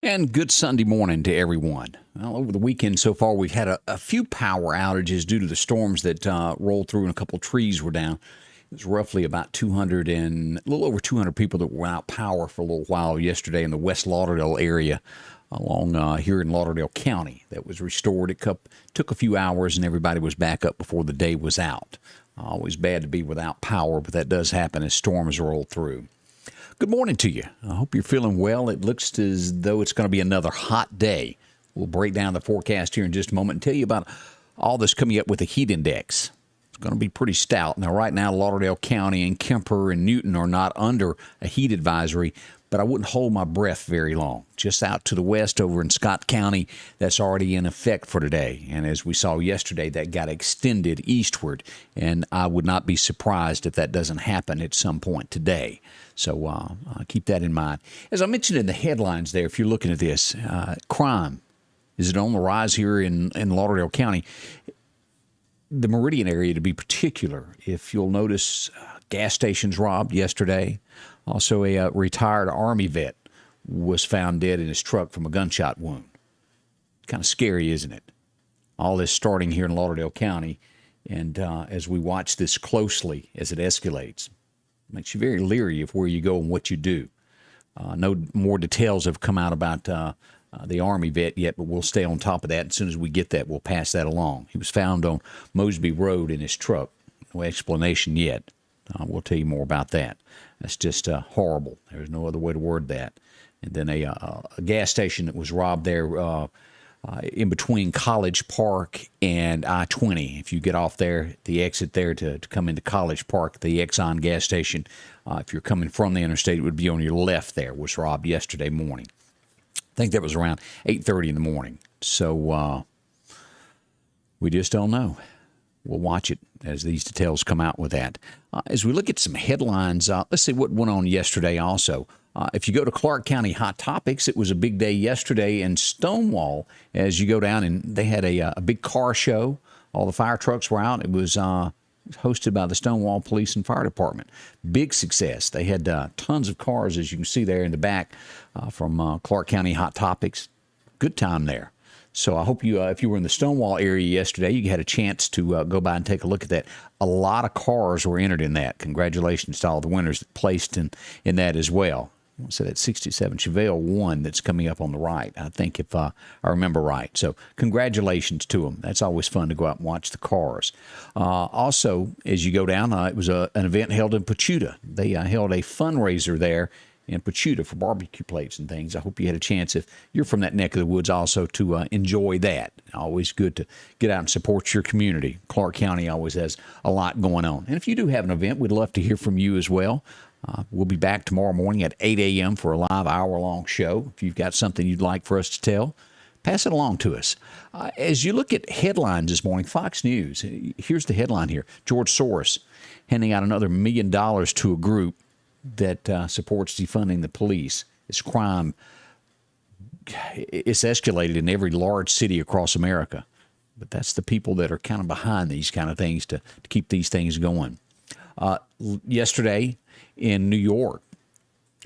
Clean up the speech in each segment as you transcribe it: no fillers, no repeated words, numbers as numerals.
And good Sunday morning to everyone. Well, over the weekend so far, we've had a few power outages due to the storms that rolled through and a couple of trees were down. It was roughly about 200 and a little over 200 people that were without power for a little while yesterday in the West Lauderdale area along here in Lauderdale County. That was restored. It took a few hours and everybody was back up before the day was out. Always bad to be without power, but that does happen as storms roll through. Good morning to you. I hope you're feeling well. It looks as though it's going to be another hot day. We'll break down the forecast here in just a moment and tell you about all this coming up with the heat index. It's going to be pretty stout. Now, right now, Lauderdale County and Kemper and Newton are not under a heat advisory, but I wouldn't hold my breath very long. Just out to the west over in Scott County, that's already in effect for today. And as we saw yesterday, that got extended eastward. And I would not be surprised if that doesn't happen at some point today. So keep that in mind. As I mentioned in the headlines there, if you're looking at this, crime, is it on the rise here in Lauderdale County? The Meridian area to be particular. If you'll notice, gas stations robbed yesterday. Also, a retired Army vet was found dead in his truck from a gunshot wound. Kind of scary, isn't it? All this starting here in Lauderdale County. And as we watch this closely as it escalates, makes you very leery of where you go and what you do. No more details have come out about the Army vet yet, but we'll stay on top of that. As soon as we get that, we'll pass that along. He was found on Mosby Road in his truck. No explanation yet. We'll tell you more about that. That's just horrible. There's no other way to word that. And then a gas station that was robbed there in between College Park and I-20. If you get off there, the exit there to come into College Park, the Exxon gas station, if you're coming from the interstate, it would be on your left there, was robbed yesterday morning. I think that was around 8:30 in the morning. So we just don't know. We'll watch it as these details come out with that. As we look at some headlines, let's see what went on yesterday also. If you go to Clark County Hot Topics, it was a big day yesterday in Stonewall as you go down, and they had a big car show. All the fire trucks were out. It was hosted by the Stonewall Police and Fire Department. Big success. They had tons of cars, as you can see there in the back from Clark County Hot Topics. Good time there. So I hope you, if you were in the Stonewall area yesterday, you had a chance to go by and take a look at that. A lot of cars were entered in that. Congratulations to all the winners that placed in that as well. So that 67 Chevelle 1 that's coming up on the right, I think, if I remember right. So congratulations to them. That's always fun to go out and watch the cars. Also, as you go down, it was an event held in Pachuta. They held a fundraiser there in Pachuta for barbecue plates and things. I hope you had a chance, if you're from that neck of the woods, also to enjoy that. Always good to get out and support your community. Clark County always has a lot going on. And if you do have an event, we'd love to hear from you as well. We'll be back tomorrow morning at 8 a.m. for a live hour-long show. If you've got something you'd like for us to tell, pass it along to us. As you look at headlines this morning, Fox News, here's the headline here. George Soros handing out another $1 million to a group that supports defunding the police. It's crime. It's escalated in every large city across America. But that's the people that are kind of behind these kind of things to keep these things going. Yesterday in New York,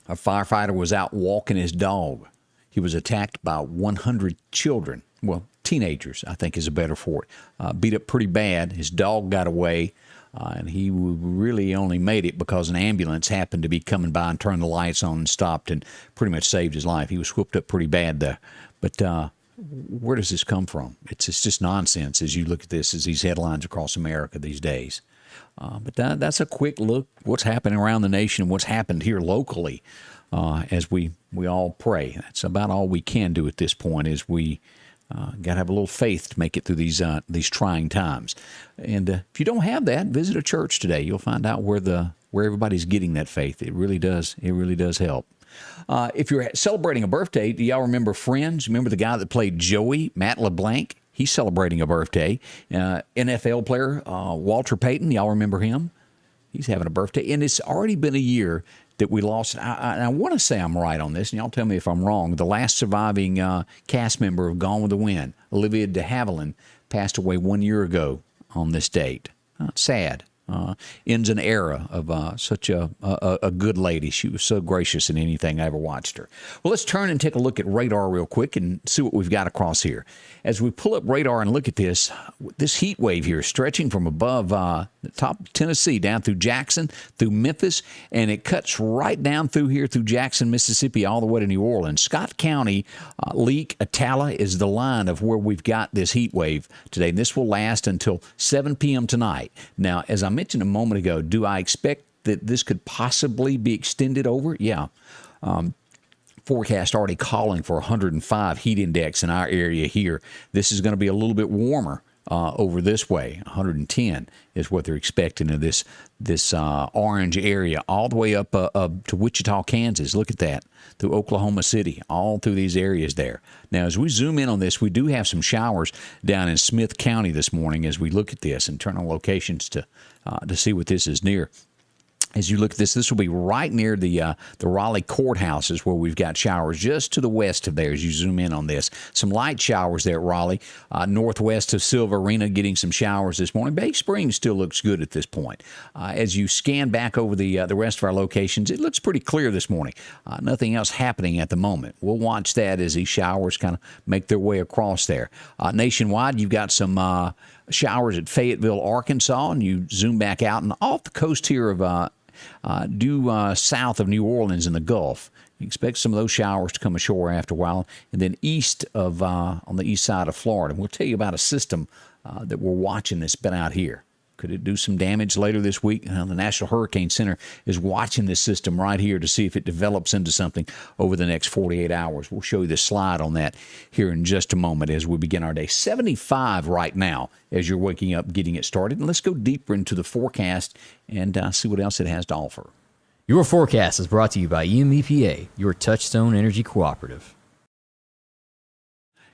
a firefighter was out walking his dog. He was attacked by 100 children. Well, teenagers, I think is a better for it. Beat up pretty bad. His dog got away. And he really only made it because an ambulance happened to be coming by and turned the lights on and stopped and pretty much saved his life. He was whooped up pretty bad there. But where does this come from? It's just nonsense as you look at this, as these headlines across America these days. But that's a quick look what's happening around the nation and what's happened here locally as we all pray. That's about all we can do at this point, is we got to have a little faith to make it through these trying times. And if you don't have that, visit a church today. You'll find out where everybody's getting that faith. It really does help. If you're celebrating a birthday, do y'all remember Friends? Remember the guy that played Joey, Matt LeBlanc? He's celebrating a birthday. NFL player Walter Payton, y'all remember him? He's having a birthday. And it's already been a year that we lost. I want to say I'm right on this, and y'all tell me if I'm wrong. The last surviving cast member of Gone with the Wind, Olivia de Havilland, passed away 1 year ago on this date. Sad. ends an era of such a good lady. She was so gracious in anything I ever watched her. Well, let's turn and take a look at radar real quick and see what we've got across here. As we pull up radar and look at this heat wave here stretching from above the top of Tennessee down through Jackson, through Memphis, and it cuts right down through here through Jackson, Mississippi, all the way to New Orleans. Scott County, Leake, Attala is the line of where we've got this heat wave today. And this will last until 7 p.m. tonight. Now, as I mentioned a moment ago, do I expect that this could possibly be extended over? Yeah. Forecast already calling for 105 heat index in our area here. This is going to be a little bit warmer over this way. 110 is what they're expecting of this orange area all the way up to Wichita, Kansas. Look at that. Through Oklahoma City, all through these areas there. Now, as we zoom in on this, we do have some showers down in Smith County this morning as we look at this and turn on locations to see what this is near. As you look at this will be right near the Raleigh courthouses where we've got showers just to the west of there as you zoom in on this. Some light showers there at Raleigh. Northwest of Silver Arena getting some showers this morning. Bay Springs still looks good at this point. As you scan back over the rest of our locations, it looks pretty clear this morning. Nothing else happening at the moment. We'll watch that as these showers kind of make their way across there. Nationwide, you've got some showers at Fayetteville, Arkansas, and you zoom back out and off the coast here of due south of New Orleans in the Gulf. You expect some of those showers to come ashore after a while. And then east of, on the east side of Florida. We'll tell you about a system that we're watching that's been out here. Could it do some damage later this week? The National Hurricane Center is watching this system right here to see if it develops into something over the next 48 hours. We'll show you the slide on that here in just a moment as we begin our day. 75 right now as you're waking up, getting it started. And let's go deeper into the forecast and see what else it has to offer. Your forecast is brought to you by EMEPA, your Touchstone Energy Cooperative.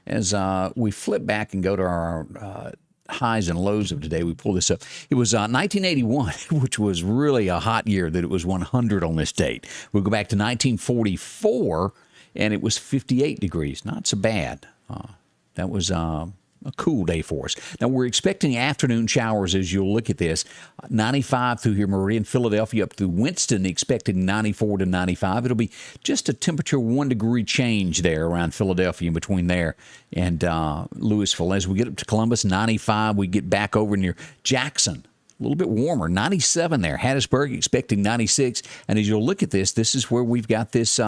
As we flip back and go to our highs and lows of today, we pull this up. It was 1981, which was really a hot year that it was 100 on this date. We'll go back to 1944, and it was 58 degrees. Not so bad. That was a cool day for us. Now, we're expecting afternoon showers as you'll look at this. 95 through here, Meridian, Philadelphia, up through Winston, expecting 94 to 95. It'll be just a temperature 1 degree change there around Philadelphia in between there and Louisville. As we get up to Columbus, 95. We get back over near Jackson. A little bit warmer, 97 there. Hattiesburg expecting 96. And as you'll look at this, this is where we've got this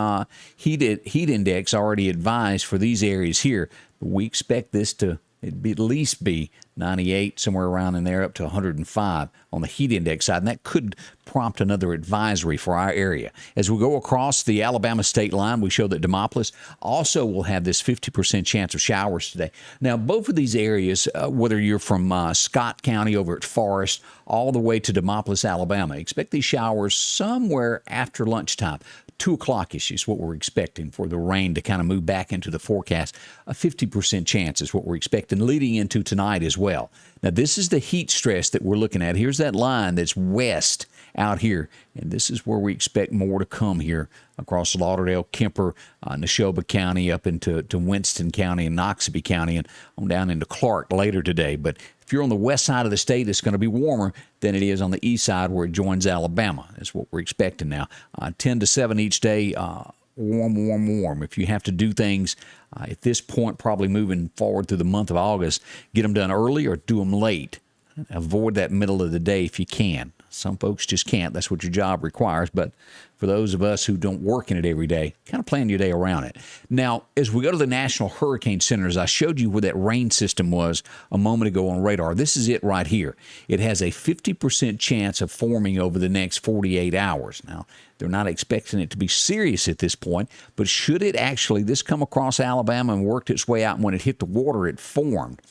heat index already advised for these areas here. We expect this to at least be 98, somewhere around in there, up to 105 on the heat index side. And that could prompt another advisory for our area. As we go across the Alabama state line, we show that Demopolis also will have this 50% chance of showers today. Now, both of these areas, whether you're from Scott County over at Forest all the way to Demopolis, Alabama, expect these showers somewhere after lunchtime. 2 o'clock-ish is what we're expecting for the rain to kind of move back into the forecast. A 50% chance is what we're expecting leading into tonight as well. Now, this is the heat stress that we're looking at. Here's that line that's west out here, and this is where we expect more to come here across Lauderdale, Kemper, Neshoba County, up into Winston County and Noxubee County, and on down into Clark later today. But if you're on the west side of the state, it's going to be warmer than it is on the east side where it joins Alabama. That's what we're expecting now. 10 to 7 each day, warm, warm, warm. If you have to do things at this point, probably moving forward through the month of August, get them done early or do them late. Avoid that middle of the day if you can. Some folks just can't. That's what your job requires. But for those of us who don't work in it every day, kind of plan your day around it. Now, as we go to the National Hurricane Center, as I showed you where that rain system was a moment ago on radar, this is it right here. It has a 50% chance of forming over the next 48 hours. Now, they're not expecting it to be serious at this point, but should it actually, this come across Alabama and worked its way out, and when it hit the water, it formed,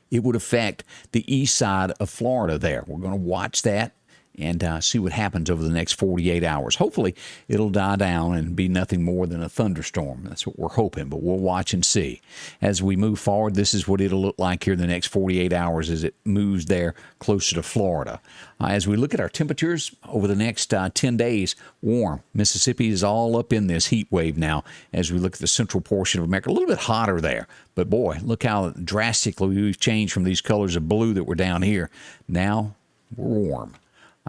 it would affect the east side of Florida there. We're going to watch that and see what happens over the next 48 hours. Hopefully, it'll die down and be nothing more than a thunderstorm. That's what we're hoping, but we'll watch and see. As we move forward, this is what it'll look like here in the next 48 hours as it moves there closer to Florida. As we look at our temperatures over the next 10 days, warm. Mississippi is all up in this heat wave now as we look at the central portion of America. A little bit hotter there, but boy, look how drastically we've changed from these colors of blue that were down here. Now, we're warm.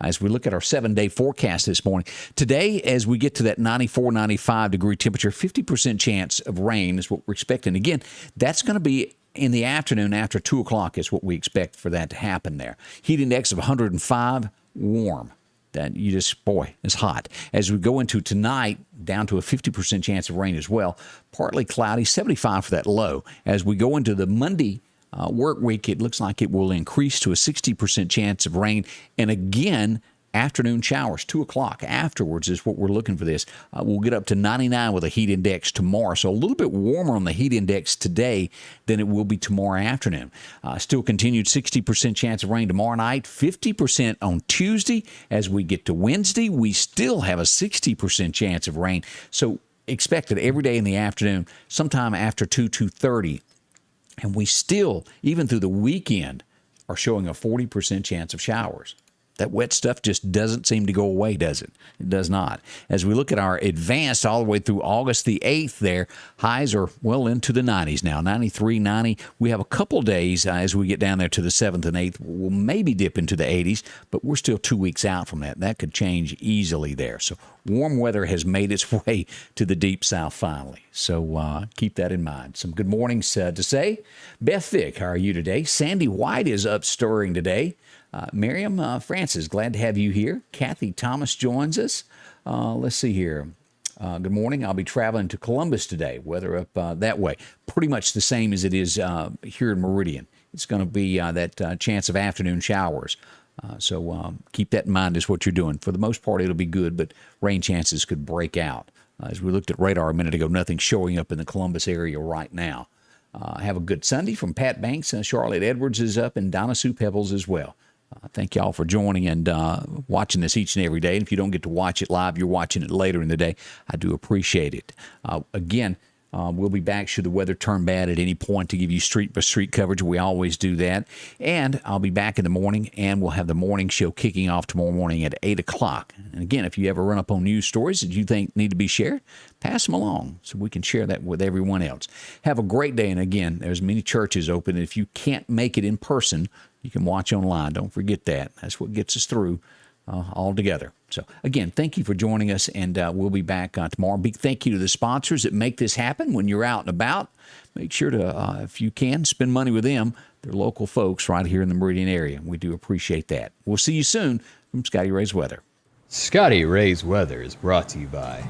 As we look at our 7-day forecast this morning, today, as we get to that 94, 95 degree temperature, 50% chance of rain is what we're expecting. Again, that's going to be in the afternoon after 2 o'clock is what we expect for that to happen there. Heat index of 105, warm. That you just, boy, it's hot. As we go into tonight, down to a 50% chance of rain as well. Partly cloudy, 75 for that low. As we go into the Monday work week, it looks like it will increase to a 60% chance of rain. And again, afternoon showers, 2 o'clock afterwards is what we're looking for this. We'll get up to 99 with a heat index tomorrow. So a little bit warmer on the heat index today than it will be tomorrow afternoon. Still continued 60% chance of rain tomorrow night, 50% on Tuesday. As we get to Wednesday, we still have a 60% chance of rain. So expect it every day in the afternoon, sometime after 2:30. And we still, even through the weekend, are showing a 40% chance of showers. That wet stuff just doesn't seem to go away, does it? It does not. As we look at our advanced all the way through August the 8th there, highs are well into the 90s now, 93, 90. We have a couple days as we get down there to the 7th and 8th. We'll maybe dip into the 80s, but we're still 2 weeks out from that. That could change easily there. So warm weather has made its way to the deep south finally. So keep that in mind. Some good mornings to say. Beth Vick, how are you today? Sandy White is up stirring today. Miriam Francis, glad to have you here. Kathy Thomas joins us. Let's see here. Good morning. I'll be traveling to Columbus today. Weather up that way. Pretty much the same as it is here in Meridian. It's going to be that chance of afternoon showers. So keep that in mind is what you're doing. For the most part, it'll be good, but rain chances could break out. As we looked at radar a minute ago, nothing showing up in the Columbus area right now. Have a good Sunday from Pat Banks. Charlotte Edwards is up, and Donna Sue Pebbles as well. Thank y'all for joining and watching this each and every day. And if you don't get to watch it live, you're watching it later in the day. I do appreciate it. Again, we'll be back should the weather turn bad at any point to give you street-by-street coverage. We always do that. And I'll be back in the morning, and we'll have the morning show kicking off tomorrow morning at 8 o'clock. And again, if you ever run up on news stories that you think need to be shared, pass them along so we can share that with everyone else. Have a great day. And again, there's many churches open. If you can't make it in person, you can watch online. Don't forget that. That's what gets us through all together. So, again, thank you for joining us, and we'll be back tomorrow. Big thank you to the sponsors that make this happen when you're out and about. Make sure to, if you can, spend money with them. They're local folks right here in the Meridian area. We do appreciate that. We'll see you soon from Scotty Ray's Weather. Scotty Ray's Weather is brought to you by